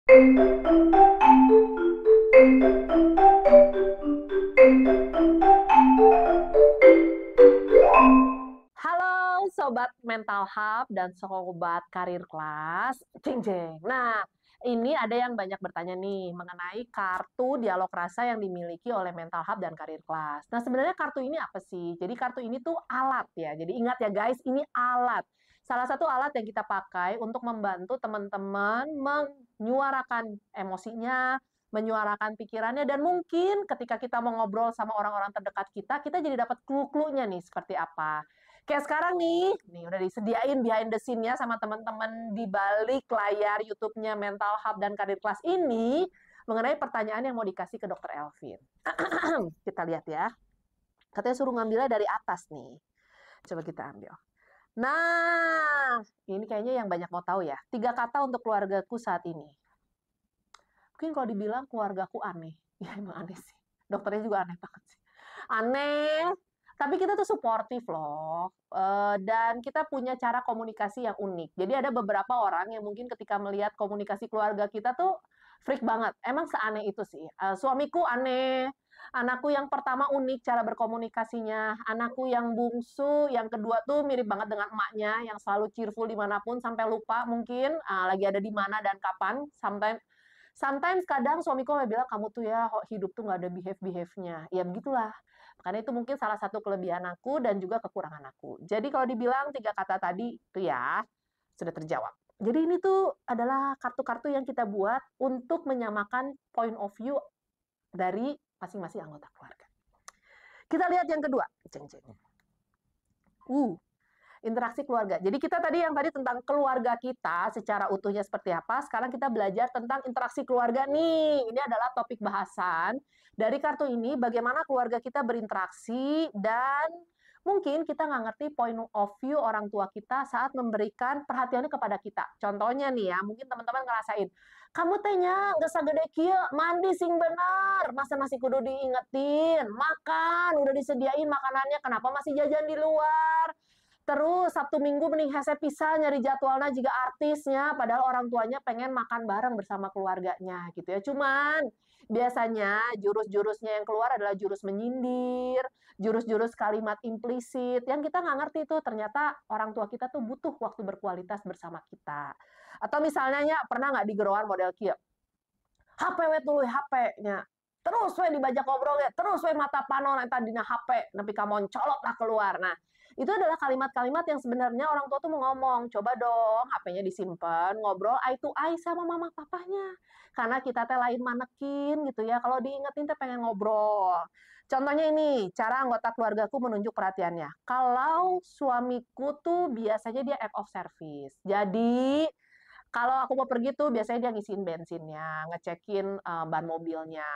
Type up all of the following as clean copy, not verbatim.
Halo Sobat Mental Hub dan Sobat Karir Kelas. Jeng jeng. Nah, ini ada yang banyak bertanya nih mengenai kartu dialog rasa yang dimiliki oleh Mental Hub dan Karir Kelas. Nah, sebenarnya kartu ini apa sih? Jadi kartu ini tuh alat ya. Jadi ingat ya guys, ini alat. Salah satu alat yang kita pakai untuk membantu teman-teman menyuarakan emosinya, menyuarakan pikirannya, dan mungkin ketika kita mau ngobrol sama orang-orang terdekat kita, kita jadi dapat clue-cluenya nih seperti apa. Kayak sekarang nih udah disediain behind the scene-nya sama teman-teman di balik layar YouTube-nya Mental Hub dan Karir Kelas ini mengenai pertanyaan yang mau dikasih ke Dokter Elvin. Kita lihat ya. Katanya suruh ngambilnya dari atas nih. Coba kita ambil. Nah, ini kayaknya yang banyak mau tahu ya. 3 kata untuk keluargaku saat ini. Mungkin kalau dibilang keluargaku aneh. Ya emang aneh sih. Dokternya juga aneh banget sih. Aneh, tapi kita tuh suportif loh. Dan kita punya cara komunikasi yang unik. Jadi ada beberapa orang yang mungkin ketika melihat komunikasi keluarga kita tuh freak banget. Emang seaneh itu sih. Suamiku aneh, anakku yang pertama unik cara berkomunikasinya, anakku yang bungsu, yang kedua tuh mirip banget dengan emaknya, yang selalu cheerful dimanapun sampai lupa mungkin lagi ada di mana dan kapan. Sometimes kadang suamiku bilang, kamu tuh ya hidup tuh nggak ada behave-behave-nya. Ya begitulah. Karena itu mungkin salah satu kelebihan aku dan juga kekurangan aku. Jadi kalau dibilang 3 kata tadi itu ya sudah terjawab. Jadi ini tuh adalah kartu-kartu yang kita buat untuk menyamakan point of view dari masing-masing anggota keluarga. Kita lihat yang kedua. Ceng ceng. Interaksi keluarga. Jadi kita tadi yang tadi tentang keluarga kita secara utuhnya seperti apa, sekarang kita belajar tentang interaksi keluarga nih. Ini adalah topik bahasan dari kartu ini, bagaimana keluarga kita berinteraksi dan mungkin kita nggak ngerti point of view orang tua kita saat memberikan perhatiannya kepada kita. Contohnya nih ya, mungkin teman-teman ngerasain, kamu tehnya nggak segede kia, mandi sing benar, masa masih kudu diingetin, makan, udah disediain makanannya, kenapa masih jajan di luar? Terus Sabtu Minggu mending hese pisah nyari jadwalnya juga artisnya, padahal orang tuanya pengen makan bareng bersama keluarganya gitu ya. Cuman biasanya jurus-jurusnya yang keluar adalah jurus menyindir, jurus-jurus kalimat implisit yang kita nggak ngerti tuh ternyata orang tua kita tuh butuh waktu berkualitas bersama kita. Atau misalnya ya, pernah nggak digeroan model kia? HP we tuh HP-nya. Terus we dibajak ngobrol ya, terus we mata panon eta dina HP, nepi ka moncolot lah keluar. Nah, itu adalah kalimat-kalimat yang sebenarnya orang tua tuh mau ngomong, coba dong HP-nya disimpan, ngobrol eye to eye sama mama papanya. Karena kita teh lain manekin gitu ya, kalau diingetin teh pengen ngobrol. Contohnya ini, cara anggota keluargaku menunjuk perhatiannya. Kalau suamiku tuh biasanya dia act of service. Jadi kalau aku mau pergi tuh biasanya dia ngisiin bensinnya, ngecekin ban mobilnya.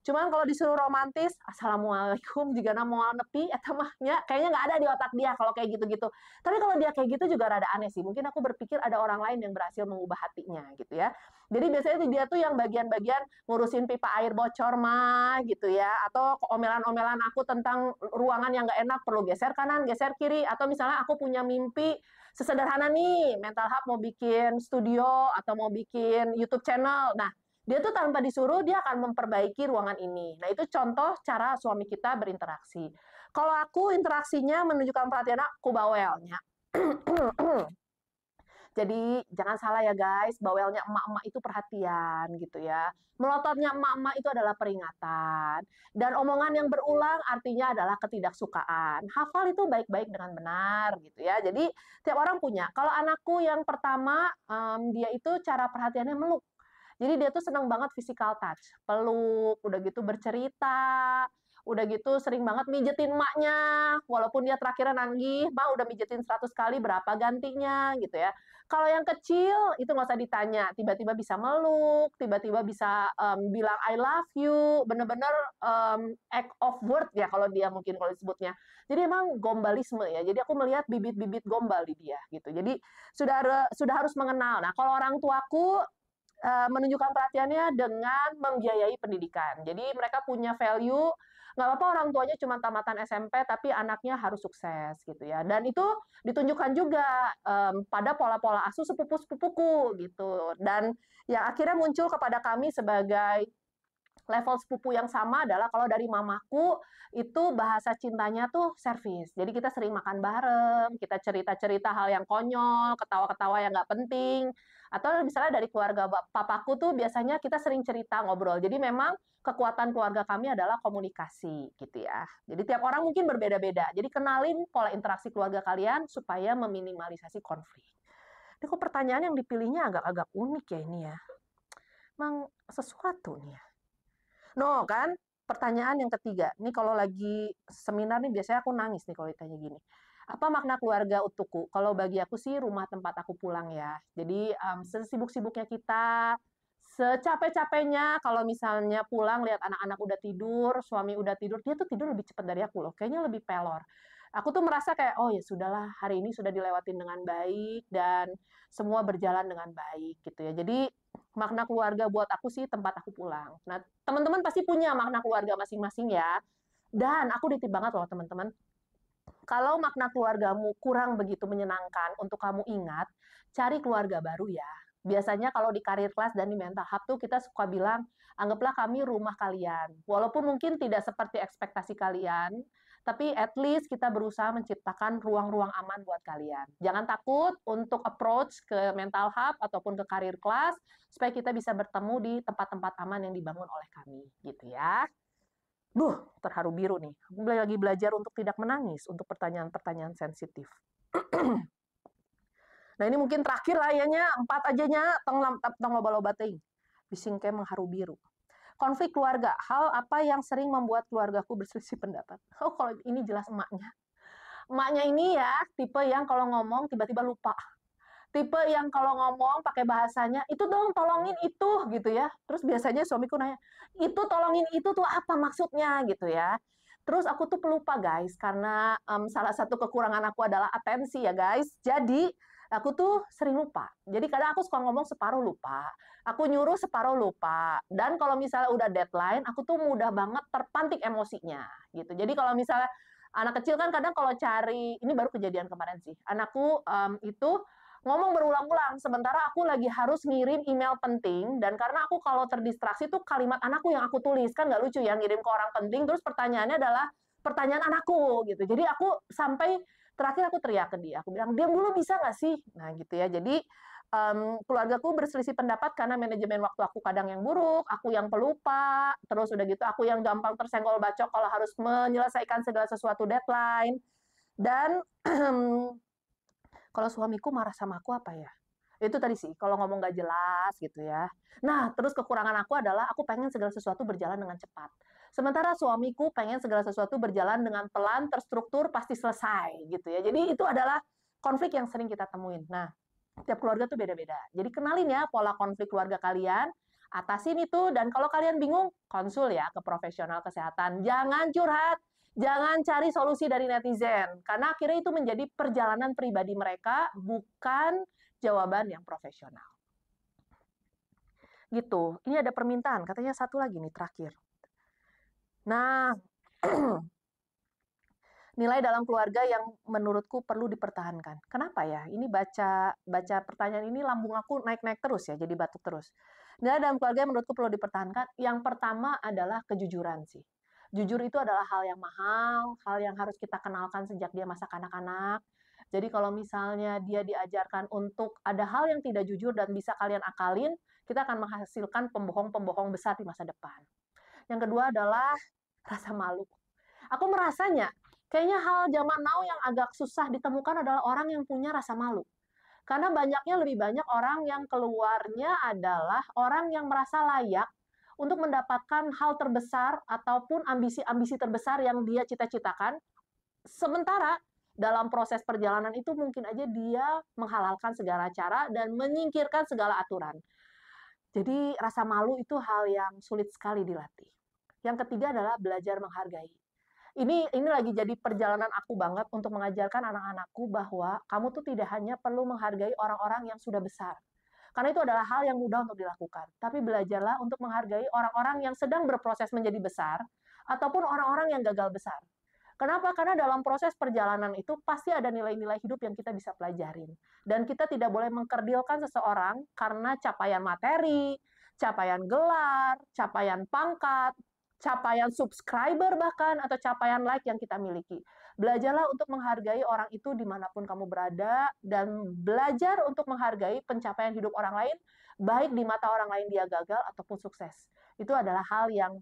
Cuman kalau disuruh romantis, assalamualaikum jika moal nepi, eta mahnya kayaknya nggak ada di otak dia kalau kayak gitu-gitu. Tapi kalau dia kayak gitu juga rada aneh sih. Mungkin aku berpikir ada orang lain yang berhasil mengubah hatinya gitu ya. Jadi biasanya tuh dia tuh yang bagian-bagian ngurusin pipa air bocor mah gitu ya. Atau omelan-omelan aku tentang ruangan yang nggak enak perlu geser kanan, geser kiri. Atau misalnya aku punya mimpi sesederhana nih, Mental Hub mau bikin studio atau mau bikin YouTube channel. Nah, dia tuh tanpa disuruh dia akan memperbaiki ruangan ini. Nah, itu contoh cara suami kita berinteraksi. Kalau aku interaksinya menunjukkan perhatian aku bawelnya. Jadi jangan salah ya guys, bawelnya emak-emak itu perhatian gitu ya. Melototnya emak-emak itu adalah peringatan. Dan omongan yang berulang artinya adalah ketidaksukaan. Hafal itu baik-baik dengan benar gitu ya. Jadi tiap orang punya. Kalau anakku yang pertama, dia itu cara perhatiannya meluk. Jadi dia tuh senang banget physical touch, peluk, udah gitu bercerita, udah gitu sering banget mijetin emaknya, walaupun dia terakhirnya nanggih, "Ma udah mijetin 100 kali, berapa gantinya?" gitu ya. Kalau yang kecil, itu nggak usah ditanya, tiba-tiba bisa meluk, tiba-tiba bisa bilang I love you, bener-bener act of word ya kalau dia mungkin kalau disebutnya. Jadi emang gombalisme ya, jadi aku melihat bibit-bibit gombal di dia gitu. Jadi sudah harus mengenal. Nah kalau orang tuaku menunjukkan perhatiannya dengan membiayai pendidikan. Jadi mereka punya value, nggak apa-apa orang tuanya cuma tamatan SMP, tapi anaknya harus sukses gitu ya. Dan itu ditunjukkan juga pada pola-pola asuh sepupu-sepupuku gitu. Dan yang akhirnya muncul kepada kami sebagai level sepupu yang sama adalah kalau dari mamaku itu bahasa cintanya tuh servis. Jadi kita sering makan bareng, kita cerita-cerita hal yang konyol, ketawa-ketawa yang nggak penting. Atau misalnya dari keluarga papaku tuh biasanya kita sering cerita ngobrol. Jadi memang kekuatan keluarga kami adalah komunikasi gitu ya. Jadi tiap orang mungkin berbeda-beda. Jadi kenalin pola interaksi keluarga kalian supaya meminimalisasi konflik. Ini kok pertanyaan yang dipilihnya agak-agak unik ya ini ya. Emang sesuatu nih ya. No, kan? Pertanyaan yang ketiga. Ini kalau lagi seminar nih biasanya aku nangis nih kalau ditanya gini. Apa makna keluarga untukku? Kalau bagi aku sih rumah tempat aku pulang ya. Jadi sesibuk-sibuknya kita, secapek-capeknya kalau misalnya pulang lihat anak-anak udah tidur, suami udah tidur, dia tuh tidur lebih cepat dari aku loh. Kayaknya lebih pelor. Aku tuh merasa kayak, oh ya sudahlah, hari ini sudah dilewatin dengan baik dan semua berjalan dengan baik gitu ya. Jadi makna keluarga buat aku sih tempat aku pulang. Nah, teman-teman pasti punya makna keluarga masing-masing ya. Dan aku ditip banget loh teman-teman. Kalau makna keluargamu kurang begitu menyenangkan untuk kamu ingat, cari keluarga baru ya. Biasanya kalau di karir kelas dan di mental hub tuh kita suka bilang, anggaplah kami rumah kalian. Walaupun mungkin tidak seperti ekspektasi kalian, tapi at least kita berusaha menciptakan ruang-ruang aman buat kalian. Jangan takut untuk approach ke mental hub ataupun ke karir kelas, supaya kita bisa bertemu di tempat-tempat aman yang dibangun oleh kami. Gitu ya. Terharu biru nih. Aku lagi belajar untuk tidak menangis untuk pertanyaan-pertanyaan sensitif. Nah ini mungkin terakhir lah ya nya, 4 aja nya, tong loba-loba teuing. Bising kayak mengharu biru. Konflik keluarga, hal apa yang sering membuat keluargaku berselisih pendapat? Oh kalau ini jelas emaknya. Emaknya ini ya tipe yang kalau ngomong tiba-tiba lupa. Tipe yang kalau ngomong pakai bahasanya, itu dong tolongin itu gitu ya. Terus biasanya suamiku nanya, itu tolongin itu tuh apa maksudnya gitu ya. Terus aku tuh pelupa guys, karena salah satu kekurangan aku adalah atensi ya guys. Jadi aku tuh sering lupa. Jadi kadang aku suka ngomong separuh lupa. Aku nyuruh separuh lupa. Dan kalau misalnya udah deadline, aku tuh mudah banget terpantik emosinya gitu. Jadi kalau misalnya anak kecil kan kadang kalau cari, ini baru kejadian kemarin sih. Anakku itu ngomong berulang-ulang, sementara aku lagi harus ngirim email penting, dan karena aku kalau terdistraksi tuh kalimat anakku yang aku tulis, kan nggak lucu ya ngirim ke orang penting, terus pertanyaannya adalah pertanyaan anakku gitu. Jadi aku sampai terakhir aku teriak ke dia, aku bilang, diam dulu bisa nggak sih? Nah gitu ya, jadi keluargaku berselisih pendapat karena manajemen waktu aku kadang yang buruk, aku yang pelupa, terus udah gitu aku yang gampang tersenggol bacok kalau harus menyelesaikan segala sesuatu deadline, dan kalau suamiku marah sama aku apa ya? Itu tadi sih, kalau ngomong nggak jelas gitu ya. Nah, terus kekurangan aku adalah aku pengen segala sesuatu berjalan dengan cepat. Sementara suamiku pengen segala sesuatu berjalan dengan pelan, terstruktur, pasti selesai gitu ya. Jadi itu adalah konflik yang sering kita temuin. Nah, tiap keluarga tuh beda-beda. Jadi kenalin ya pola konflik keluarga kalian, atasin itu, dan kalau kalian bingung, konsul ya ke profesional kesehatan. Jangan curhat, jangan cari solusi dari netizen, karena akhirnya itu menjadi perjalanan pribadi mereka, bukan jawaban yang profesional. Gitu. Ini ada permintaan, katanya satu lagi nih terakhir. Nah, nilai dalam keluarga yang menurutku perlu dipertahankan. Kenapa ya? Ini baca pertanyaan ini lambung aku naik-naik terus ya, jadi batuk terus. Nilai dalam keluarga yang menurutku perlu dipertahankan. Yang pertama adalah kejujuran sih. Jujur itu adalah hal yang mahal, hal yang harus kita kenalkan sejak dia masa kanak-kanak. Jadi kalau misalnya dia diajarkan untuk ada hal yang tidak jujur dan bisa kalian akalin, kita akan menghasilkan pembohong-pembohong besar di masa depan. Yang kedua adalah rasa malu. Aku merasanya kayaknya hal zaman now yang agak susah ditemukan adalah orang yang punya rasa malu. Karena lebih banyak orang yang keluarnya adalah orang yang merasa layak untuk mendapatkan hal terbesar ataupun ambisi-ambisi terbesar yang dia cita-citakan. Sementara dalam proses perjalanan itu mungkin aja dia menghalalkan segala cara dan menyingkirkan segala aturan. Jadi rasa malu itu hal yang sulit sekali dilatih. Yang ketiga adalah belajar menghargai. Ini lagi jadi perjalanan aku banget untuk mengajarkan anak-anakku bahwa kamu tuh tidak hanya perlu menghargai orang-orang yang sudah besar. Karena itu adalah hal yang mudah untuk dilakukan. Tapi belajarlah untuk menghargai orang-orang yang sedang berproses menjadi besar, ataupun orang-orang yang gagal besar. Kenapa? Karena dalam proses perjalanan itu pasti ada nilai-nilai hidup yang kita bisa pelajarin. Dan kita tidak boleh mengkerdilkan seseorang karena capaian materi, capaian gelar, capaian pangkat, capaian subscriber bahkan, atau capaian like yang kita miliki. Belajarlah untuk menghargai orang itu dimanapun kamu berada, dan belajar untuk menghargai pencapaian hidup orang lain, baik di mata orang lain dia gagal ataupun sukses. Itu adalah hal yang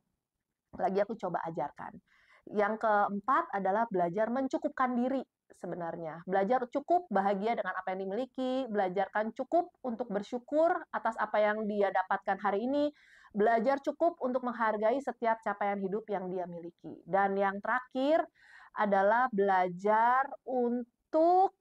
lagi aku coba ajarkan. Yang keempat adalah belajar mencukupkan diri sebenarnya. Belajar cukup bahagia dengan apa yang dimiliki, belajarkan cukup untuk bersyukur atas apa yang dia dapatkan hari ini, belajar cukup untuk menghargai setiap capaian hidup yang dia miliki. Dan yang terakhir adalah belajar untuk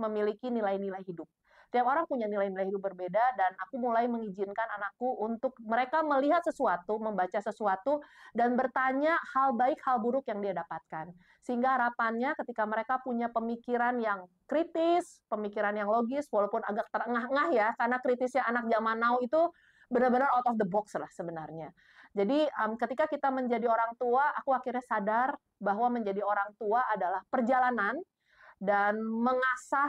memiliki nilai-nilai hidup. Tiap orang punya nilai-nilai hidup berbeda, dan aku mulai mengizinkan anakku untuk mereka melihat sesuatu, membaca sesuatu, dan bertanya hal baik, hal buruk yang dia dapatkan. Sehingga harapannya ketika mereka punya pemikiran yang kritis, pemikiran yang logis, walaupun agak terengah-engah ya, karena kritisnya anak zaman now itu benar-benar out of the box lah sebenarnya. Jadi ketika kita menjadi orang tua, aku akhirnya sadar bahwa menjadi orang tua adalah perjalanan dan mengasah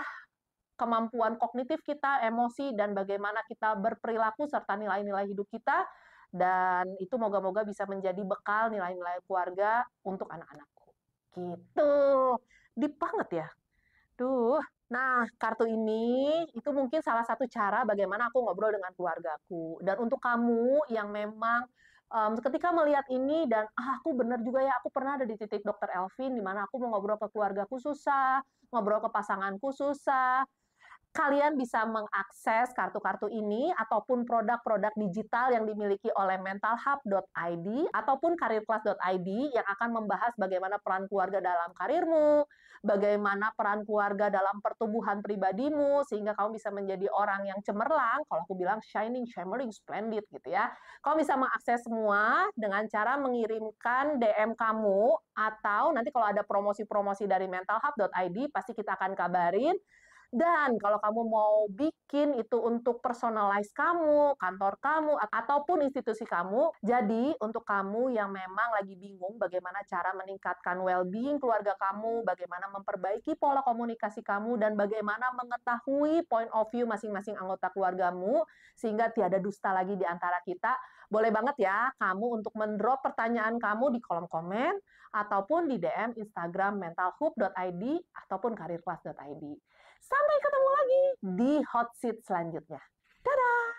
kemampuan kognitif kita, emosi, dan bagaimana kita berperilaku serta nilai-nilai hidup kita, dan itu moga-moga bisa menjadi bekal nilai-nilai keluarga untuk anak-anakku. Gitu. Deep banget ya. Duh. Nah, kartu ini itu mungkin salah satu cara bagaimana aku ngobrol dengan keluargaku. Dan untuk kamu yang memang ketika melihat ini dan aku benar juga ya, aku pernah ada di titik Dr. Elvin di mana aku mau ngobrol ke keluargaku susah, ngobrol ke pasanganku susah. Kalian bisa mengakses kartu-kartu ini ataupun produk-produk digital yang dimiliki oleh mentalhub.id ataupun careerclass.id yang akan membahas bagaimana peran keluarga dalam karirmu, bagaimana peran keluarga dalam pertumbuhan pribadimu, sehingga kamu bisa menjadi orang yang cemerlang, kalau aku bilang shining, shimmering, splendid gitu ya. Kamu bisa mengakses semua dengan cara mengirimkan DM kamu, atau nanti kalau ada promosi-promosi dari mentalhub.id, pasti kita akan kabarin. Dan kalau kamu mau bikin itu untuk personalize kamu, kantor kamu, ataupun institusi kamu, jadi untuk kamu yang memang lagi bingung bagaimana cara meningkatkan well-being keluarga kamu, bagaimana memperbaiki pola komunikasi kamu, dan bagaimana mengetahui point of view masing-masing anggota keluargamu, sehingga tiada dusta lagi di antara kita, boleh banget ya kamu untuk mendrop pertanyaan kamu di kolom komen, ataupun di DM Instagram mentalhub.id, ataupun careerclass.id. Sampai ketemu lagi di hot seat selanjutnya. Dadah!